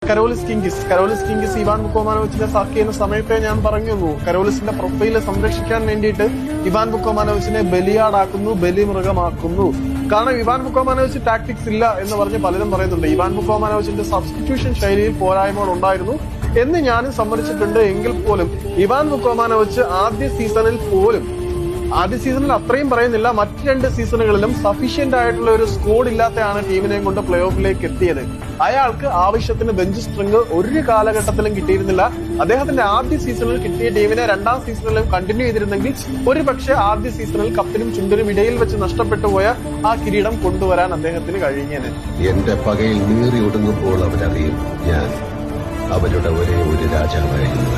Karolis കിങ്കിസ് Ivan ബുക്കോമാനോവിച്ചിനെ sac ചെയ്യുന്ന സമയത്തെ ഞാൻ പറഞ്ഞു, കരോലിസിന്റെ പ്രൊഫൈല് സംരക്ഷിക്കാൻ വേണ്ടിയിട്ട് ഇവാൻ ബുക്കോമാനോവിച്ചിനെ ബലിയാടാക്കുന്നു, ബലിമൃഗമാക്കുന്നു. കാരണം ഇവാൻ ബുക്കോമാനോവിച്ച് ടാക്ടിക്സ് ഇല്ല എന്ന് പറഞ്ഞ് പലരും പറയുന്നുണ്ട്. ഇവാൻ ബുക്കോമാനോവിച്ചിന്റെ സബ്സ്റ്റിറ്റ്യൂഷൻ ശൈലിയിൽ പോരായ്മകൾ ഉണ്ടായിരുന്നു എന്ന് ഞാനും സമ്മതിച്ചിട്ടുണ്ട്. എങ്കിൽ പോലും ഇവാൻ ബുക്കോമാനോവിച്ച് ആദ്യ സീസണിൽ അത്രയും പറയുന്നില്ല, മറ്റ് 2 സീസണുകളിലും സഫീഷ്യന്റ് ആയിട്ടുള്ള ഒരു സ്ക്വാഡ് ഇല്ലാത്തയാണ് ടീമിനെയും കൊണ്ട് പ്ലേ ഓഫിലേക്ക് എത്തിയത്. അയാൾക്ക് ആവശ്യത്തിന് ബെഞ്ച് സ്ട്രിംഗ് ഒരു കാലഘട്ടത്തിലും കിട്ടിയിരുന്നില്ല. അദ്ദേഹത്തിന്റെ ആദ്യ സീസണിൽ കിട്ടിയ ടീമിനെ 2ാം സീസണിലും കണ്ടിന്യൂ ചെയ്തിരുന്നെങ്കിൽ ഒരുപക്ഷെ ആദ്യ സീസണിൽ കപ്പിനും ചുണ്ടിനും ഇടയിൽ വെച്ച് നഷ്ടപ്പെട്ടു പോയ ആ കിരീടം കൊണ്ടുവരാൻ അദ്ദേഹത്തിന് കഴിഞ്ഞേനെ. എന്റെ പകയിൽ നീറി ഒടുങ്ങുമ്പോൾ അവരറിയും ഞാൻ അവരുടെ ഒരേ ഒരു രാജാവായിരുന്നു.